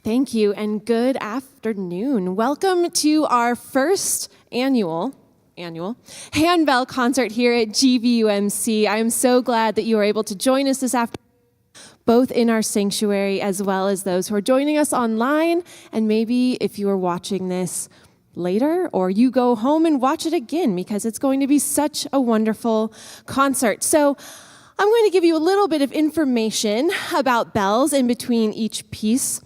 Thank you, and good afternoon. Welcome to our first annual Handbell concert here at GVUMC. I am so glad that you are able to join us this afternoon, both in our sanctuary as well as those who are joining us online, and maybe if you are watching this later, or you go home and watch it again, because it's going to be such a wonderful concert. So I'm going to give you a little bit of information about bells in between each piece.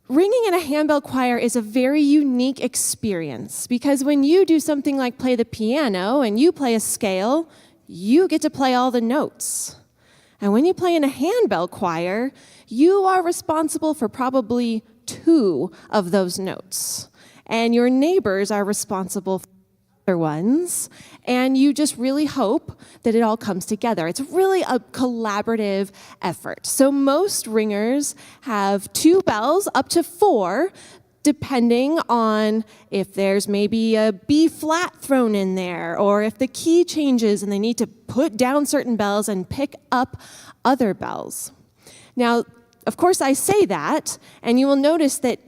Ringing in a handbell choir is a very unique experience because when you do something like play the piano and you play a scale, you get to play all the notes. And when you play in a handbell choir, you are responsible for probably 2 of those notes. And your neighbors are responsible for other ones, and you just really hope that it all comes together. It's really a collaborative effort. So most ringers have 2 bells, up to 4, depending on if there's maybe a B flat thrown in there, or if the key changes and they need to put down certain bells and pick up other bells. Now, of course, I say that, and you will notice that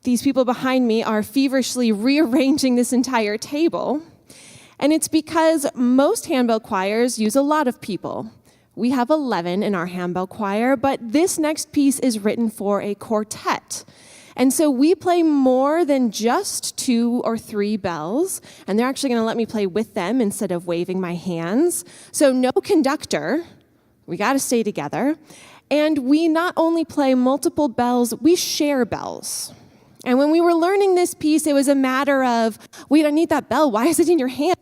these people behind me are feverishly rearranging this entire table. And it's because most handbell choirs use a lot of people. We have 11 in our handbell choir, but this next piece is written for a quartet. And so we play more than just 2 or 3 bells, and they're actually going to let me play with them instead of waving my hands. So no conductor, we got to stay together. And we not only play multiple bells, we share bells. And when we were learning this piece, it was a matter of, we don't need that bell. Why is it in your hand?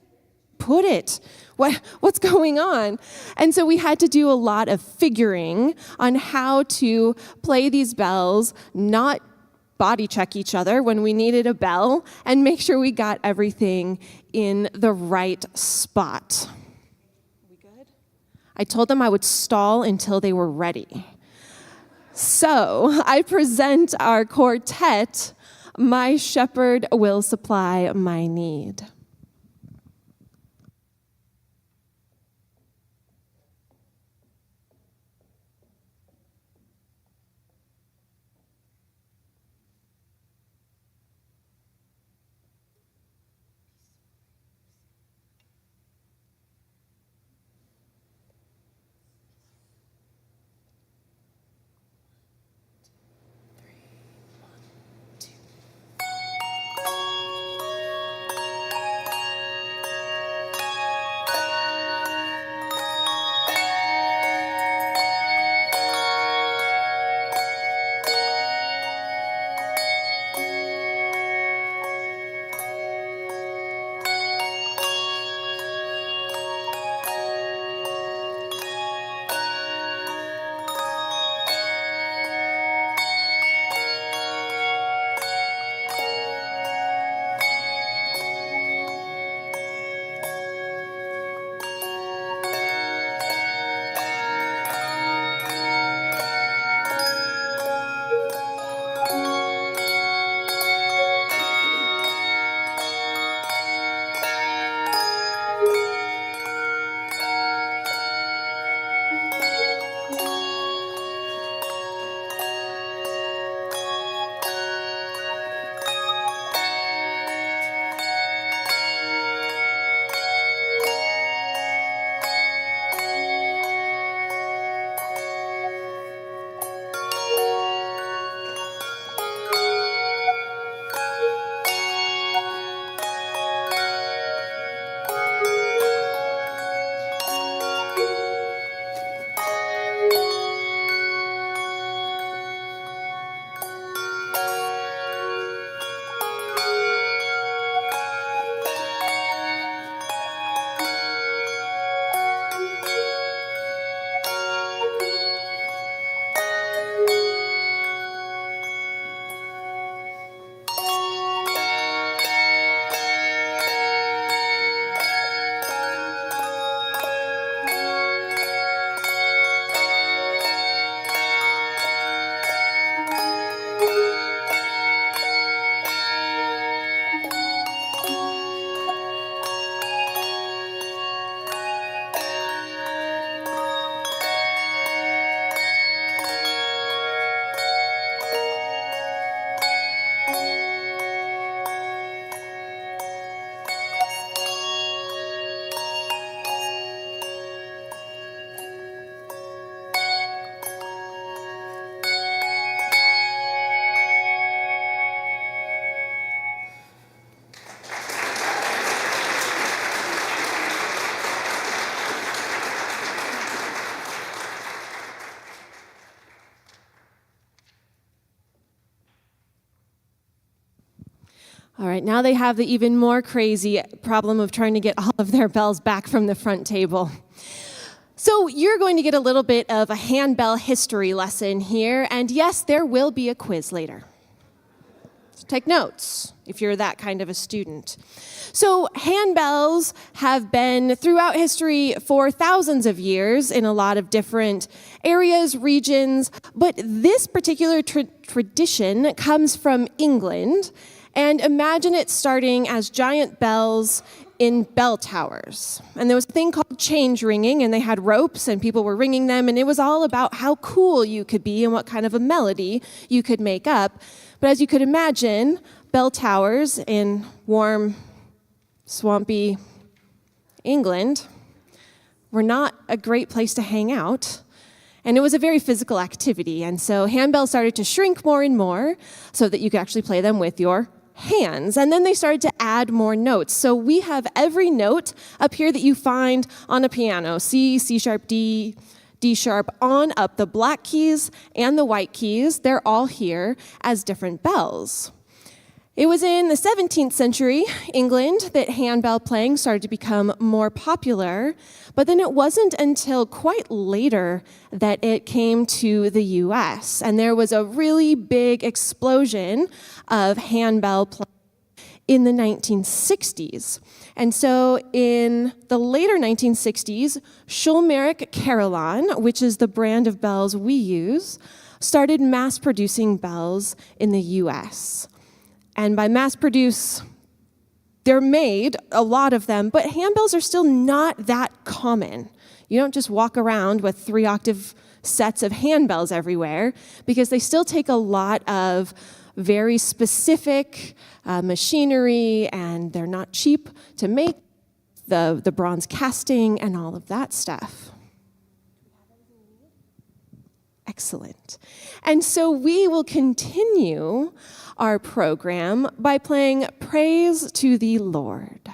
Put it. What's going on? And so we had to do a lot of figuring on how to play these bells, not body check each other when we needed a bell, and make sure we got everything in the right spot. We good? I told them I would stall until they were ready. So I present our quartet, My Shepherd Will Supply My Need. right, now they have the even more crazy problem of trying to get all of their bells back from the front table. So you're going to get a little bit of a handbell history lesson here, and yes, there will be a quiz later. So take notes if you're that kind of a student. So handbells have been throughout history for thousands of years in a lot of different areas, regions, but this particular tradition comes from England, and imagine it starting as giant bells in bell towers. And there was a thing called change ringing, and they had ropes, and people were ringing them, and it was all about how cool you could be and what kind of a melody you could make up. But as you could imagine, bell towers in warm, swampy England were not a great place to hang out. And it was a very physical activity. And so handbells started to shrink more and more so that you could actually play them with your hands. And then they started to add more notes. So we have every note up here that you find on a piano: C, C sharp, D, D sharp, on up. The black keys and the white keys, they're all here as different bells. It was in the 17th century England that handbell playing started to become more popular, but then it wasn't until quite later that it came to the US, and there was a really big explosion of handbell playing in the 1960s. And so in the later 1960s, Schulmerich Carillon, which is the brand of bells we use, started mass producing bells in the US. And by mass produce, they're made, a lot of them, but handbells are still not that common. You don't just walk around with 3-octave sets of handbells everywhere, because they still take a lot of very specific machinery, and they're not cheap to make, the bronze casting and all of that stuff. Excellent. And so we will continue our program by playing Praise to the Lord.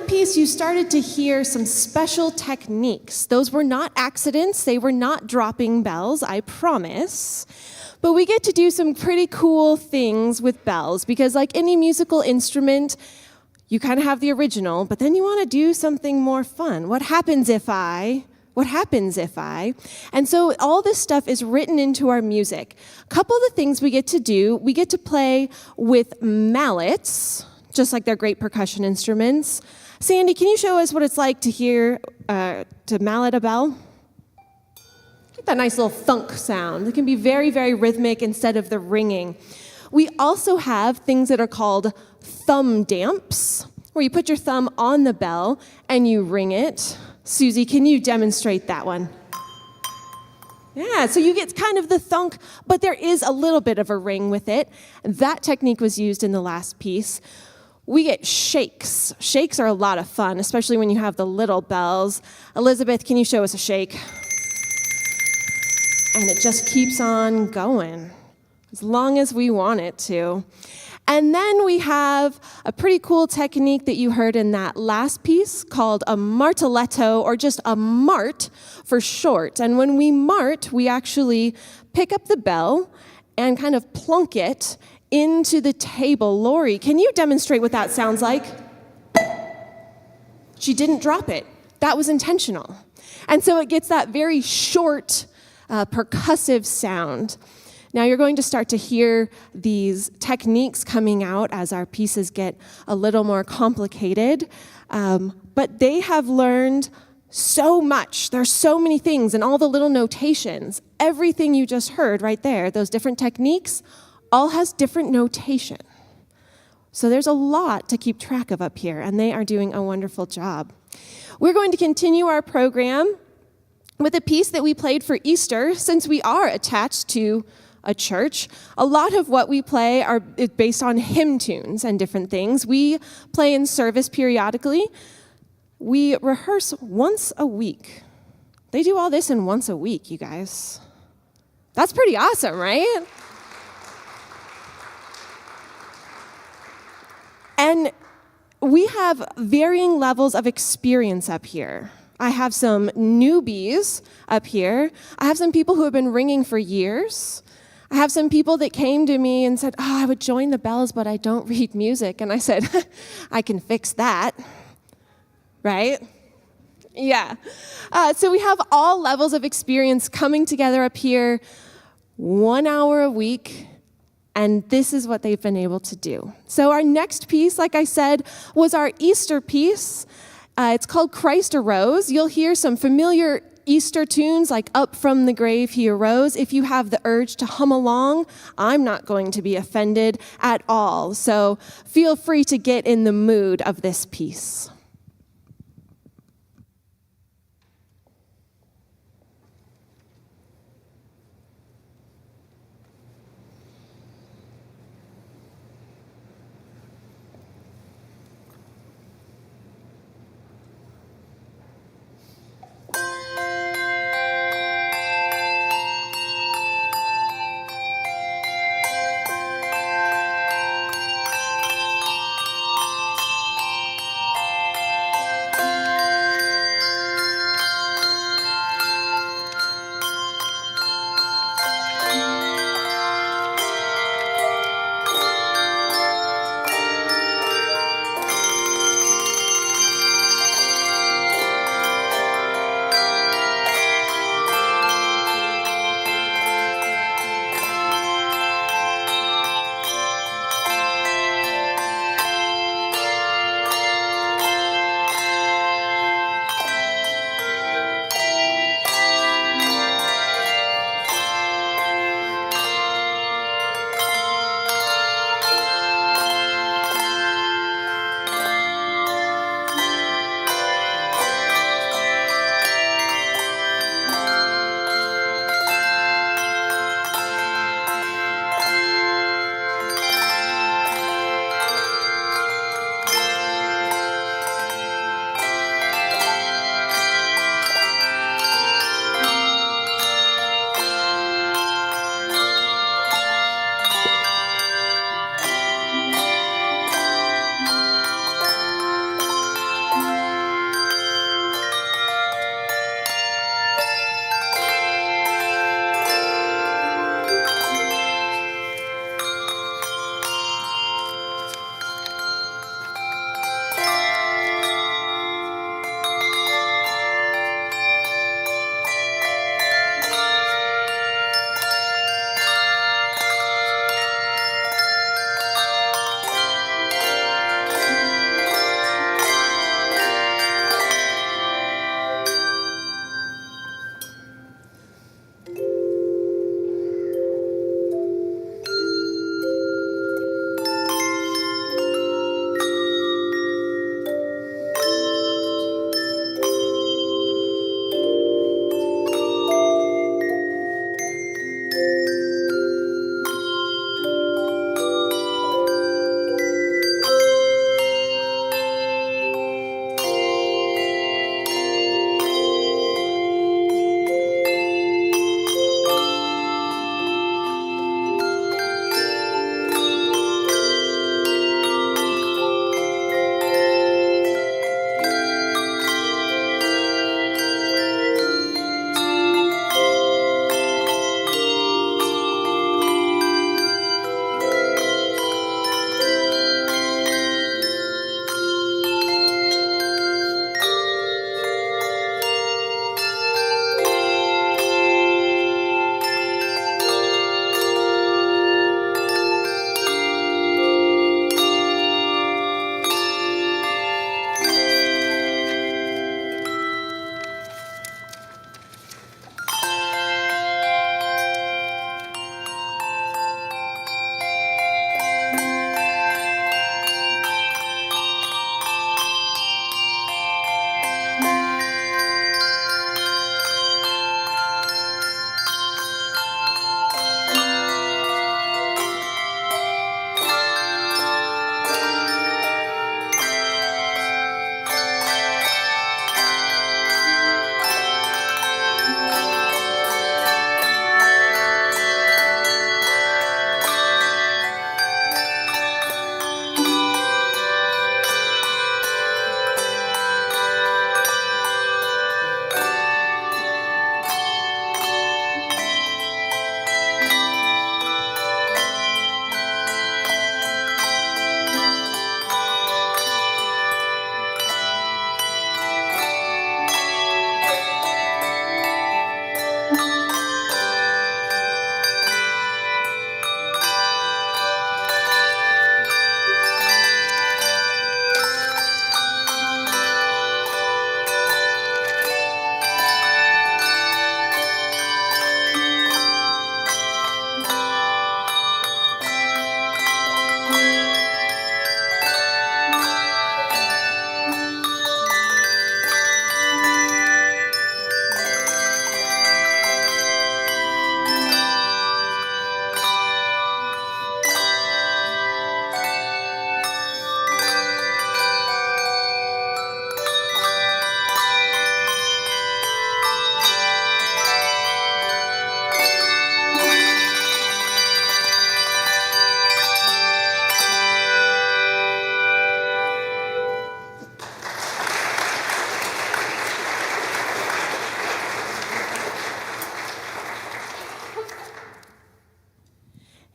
piece, you started to hear some special techniques. Those were not accidents. They were not dropping bells, I promise. But we get to do some pretty cool things with bells because like any musical instrument, you kind of have the original, but then you want to do something more fun. What happens if I? What happens if I? And so all this stuff is written into our music. A couple of the things we get to do, we get to play with mallets, just like they're great percussion instruments. Sandy, can you show us what it's like to hear, to mallet a bell? Get that nice little thunk sound. It can be very, very rhythmic instead of the ringing. We also have things that are called thumb damps, where you put your thumb on the bell and you ring it. Susie, can you demonstrate that one? Yeah, so you get kind of the thunk, but there is a little bit of a ring with it. That technique was used in the last piece. We get shakes. Shakes are a lot of fun, especially when you have the little bells. Elizabeth, can you show us a shake? And it just keeps on going, as long as we want it to. And then we have a pretty cool technique that you heard in that last piece called a martelletto, or just a mart for short. And when we mart, we actually pick up the bell and kind of plunk it into the table. Lori, can you demonstrate what that sounds like? She didn't drop it. That was intentional. And so it gets that very short, percussive sound. Now you're going to start to hear these techniques coming out as our pieces get a little more complicated, but they have learned so much. There's so many things and all the little notations. Everything you just heard right there, those different techniques, all has different notation. So there's a lot to keep track of up here, and they are doing a wonderful job. We're going to continue our program with a piece that we played for Easter, since we are attached to a church. A lot of what we play is based on hymn tunes and different things. We play in service periodically. We rehearse once a week. They do all this in once a week, you guys. That's pretty awesome, right? And we have varying levels of experience up here. I have some newbies up here. I have some people who have been ringing for years. I have some people that came to me and said, I would join the bells, but I don't read music. And I said, I can fix that, right? Yeah. So we have all levels of experience coming together up here 1 hour a week, and this is what they've been able to do. So our next piece, like I said, was our Easter piece. It's called Christ Arose. You'll hear some familiar Easter tunes like Up from the Grave He Arose. If you have the urge to hum along, I'm not going to be offended at all. So feel free to get in the mood of this piece.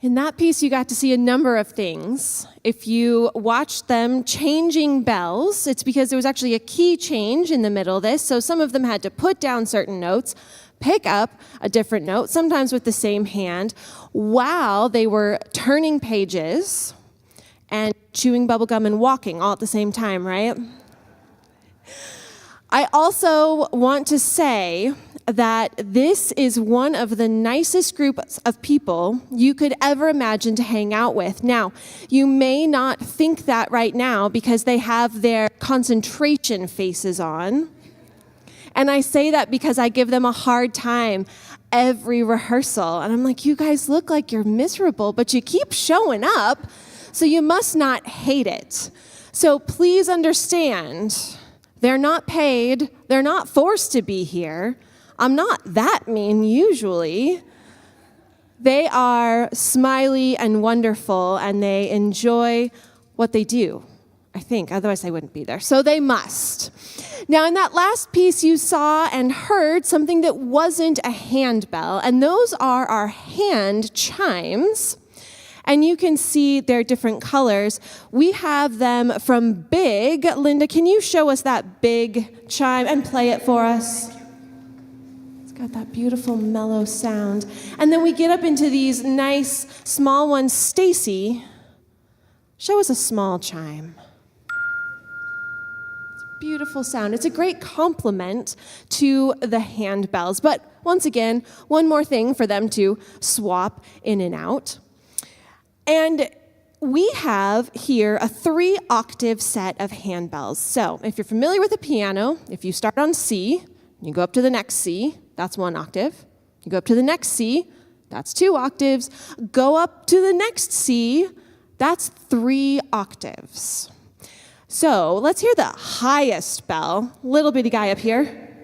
In that piece, you got to see a number of things. If you watched them changing bells, it's because there was actually a key change in the middle of this. So some of them had to put down certain notes, pick up a different note, sometimes with the same hand, while they were turning pages and chewing bubblegum and walking all at the same time, right? I also want to say that this is one of the nicest groups of people you could ever imagine to hang out with. Now, you may not think that right now because they have their concentration faces on. And I say that because I give them a hard time every rehearsal. And I'm like, you guys look like you're miserable, but you keep showing up, so you must not hate it. So please understand, they're not paid, they're not forced to be here. I'm not that mean usually. They are smiley and wonderful, and they enjoy what they do, I think. Otherwise, they wouldn't be there. So they must. Now, in that last piece, you saw and heard something that wasn't a handbell, and those are our hand chimes. And you can see their different colors. We have them from big. Linda, can you show us that big chime and play it for us? Got that beautiful mellow sound. And then we get up into these nice small ones. Stacy, show us a small chime. It's a beautiful sound. It's a great complement to the handbells. But once again, one more thing for them to swap in and out. And we have here a 3-octave set of handbells. So if you're familiar with a piano, if you start on C, you go up to the next C, that's 1 octave. You go up to the next C, that's 2 octaves. Go up to the next C, that's 3 octaves. So let's hear the highest bell. Little bitty guy up here.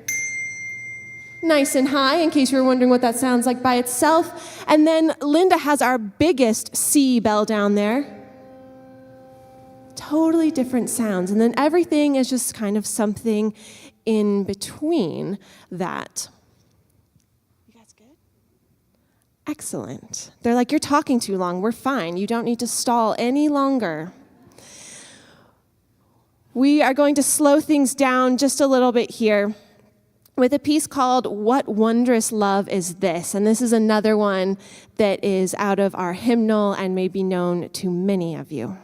Nice and high, in case you were wondering what that sounds like by itself. And then Linda has our biggest C bell down there. Totally different sounds. And then everything is just kind of something in between that. You guys good? Excellent. They're like, you're talking too long. We're fine. You don't need to stall any longer. We are going to slow things down just a little bit here with a piece called What Wondrous Love Is This? And this is another one that is out of our hymnal and may be known to many of you.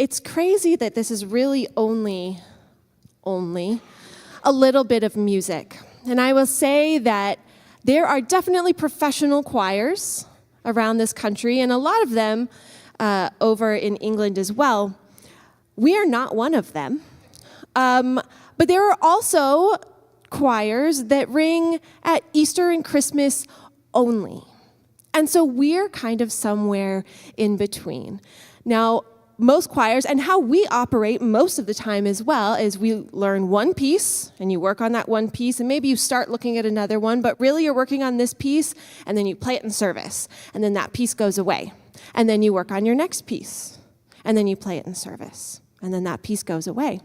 it's crazy that this is really only a little bit of music. And I will say that there are definitely professional choirs around this country, and a lot of them over in England as well. We are not one of them. But there are also choirs that ring at Easter and Christmas only. And so we're kind of somewhere in between. Now, most choirs, and how we operate most of the time as well, is we learn one piece, and you work on that one piece, and maybe you start looking at another one, but really you're working on this piece, and then you play it in service, and then that piece goes away. And then you work on your next piece, and then you play it in service, and then that piece goes away.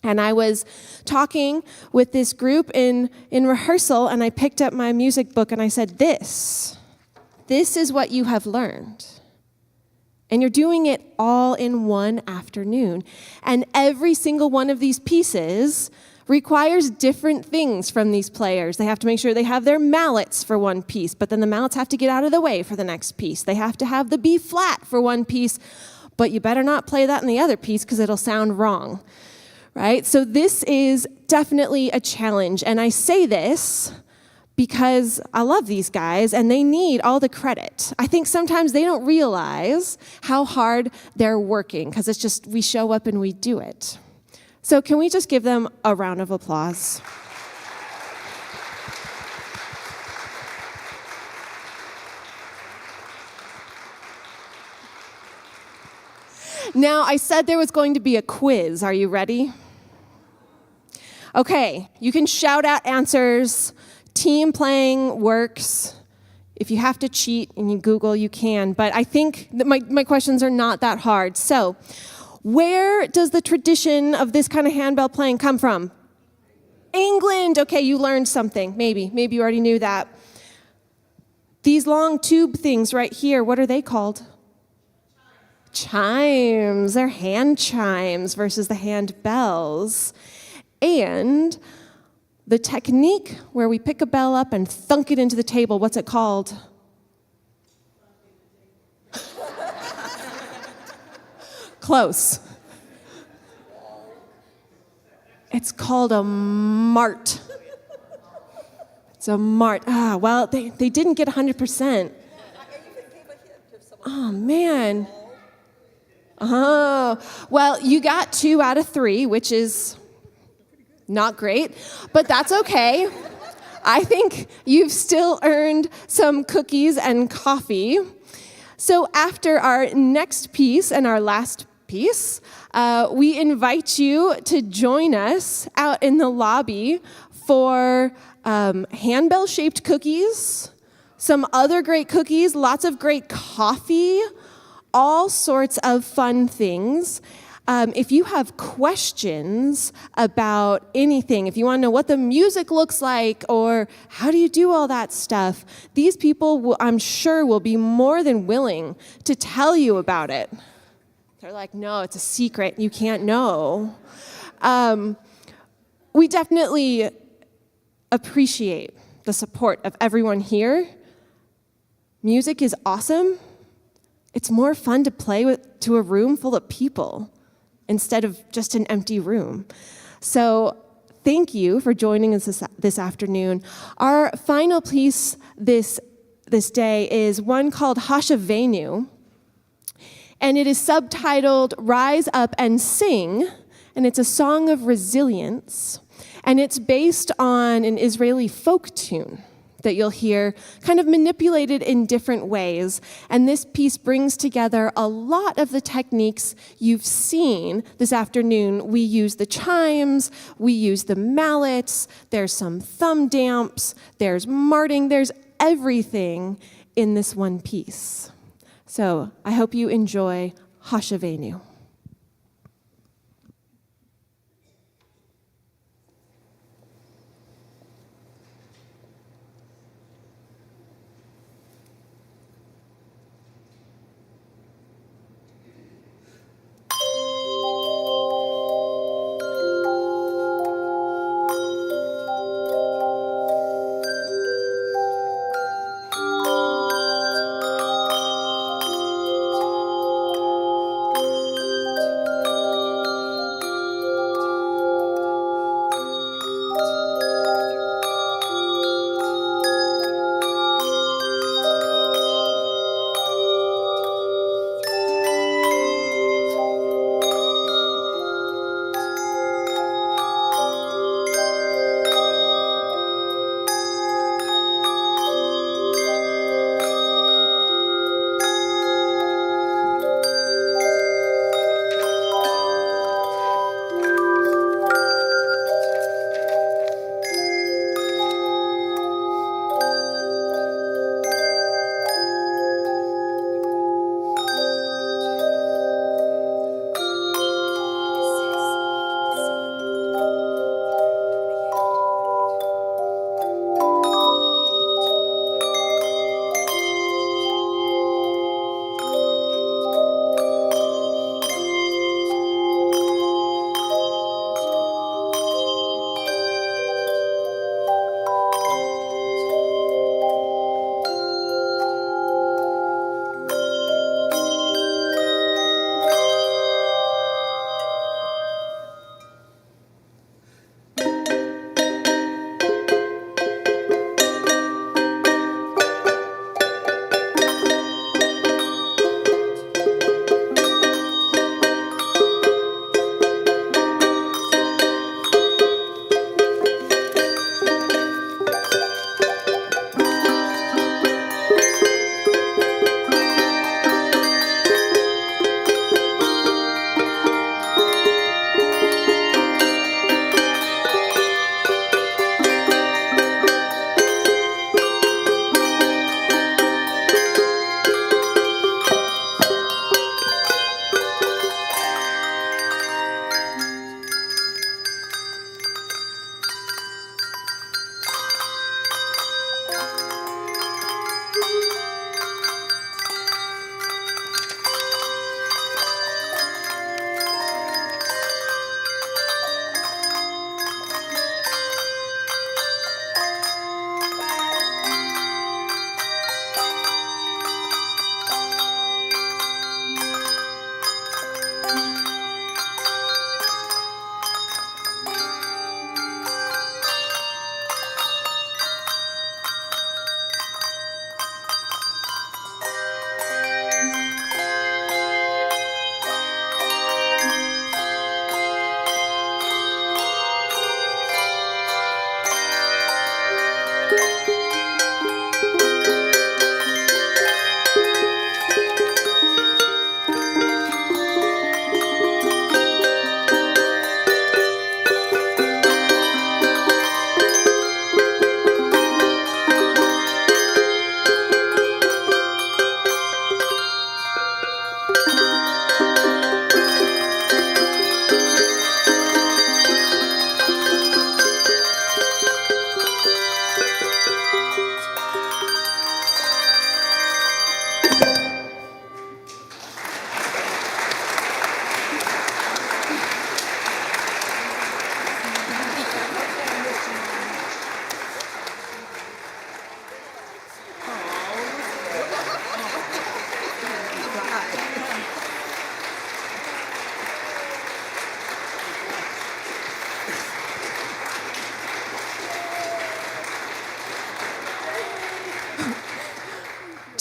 And I was talking with this group in rehearsal, and I picked up my music book, and I said, this is what you have learned. And you're doing it all in one afternoon. And every single one of these pieces requires different things from these players. They have to make sure they have their mallets for one piece, but then the mallets have to get out of the way for the next piece. They have to have the B flat for one piece, but you better not play that in the other piece because it'll sound wrong, right? So this is definitely a challenge. And I say this because I love these guys and they need all the credit. I think sometimes they don't realize how hard they're working because it's just we show up and we do it. So can we just give them a round of applause? Now, I said there was going to be a quiz. Are you ready? Okay, you can shout out answers. Team playing works. If you have to cheat and you Google, you can. But I think that my questions are not that hard. So, where does the tradition of this kind of handbell playing come from? England. Okay, you learned something. Maybe you already knew that. These long tube things right here, what are they called? Chimes. They're hand chimes versus the handbells. And the technique where we pick a bell up and thunk it into the table, what's it called? Close. It's called a mart. It's a mart. Well, they didn't get 100%. Oh, man. Oh, well, you got 2 out of 3, which is not great, but that's okay. I think you've still earned some cookies and coffee. So after our next piece and our last piece, we invite you to join us out in the lobby for handbell-shaped cookies, some other great cookies, lots of great coffee, all sorts of fun things. If you have questions about anything, if you want to know what the music looks like or how do you do all that stuff, these people, I'm sure, will be more than willing to tell you about it. They're like, no, it's a secret. You can't know. We definitely appreciate the support of everyone here. Music is awesome. It's more fun to play to a room full of people instead of just an empty room. So thank you for joining us this afternoon. Our final piece this day is one called Hashavenu, and it is subtitled Rise Up and Sing, and it's a song of resilience, and it's based on an Israeli folk tune that you'll hear kind of manipulated in different ways. And this piece brings together a lot of the techniques you've seen this afternoon. We use the chimes, we use the mallets, there's some thumb damps, there's marting, there's everything in this one piece. So I hope you enjoy Hashavenu.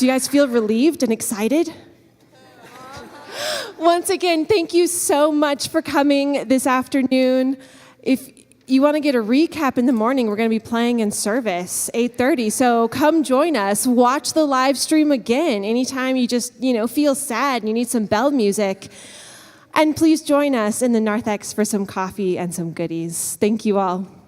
Do you guys feel relieved and excited? Once again, thank you so much for coming this afternoon. If you want to get a recap in the morning, we're going to be playing in service, 8:30. So come join us. Watch the live stream again. Anytime you just, feel sad and you need some bell music. And please join us in the narthex for some coffee and some goodies. Thank you all.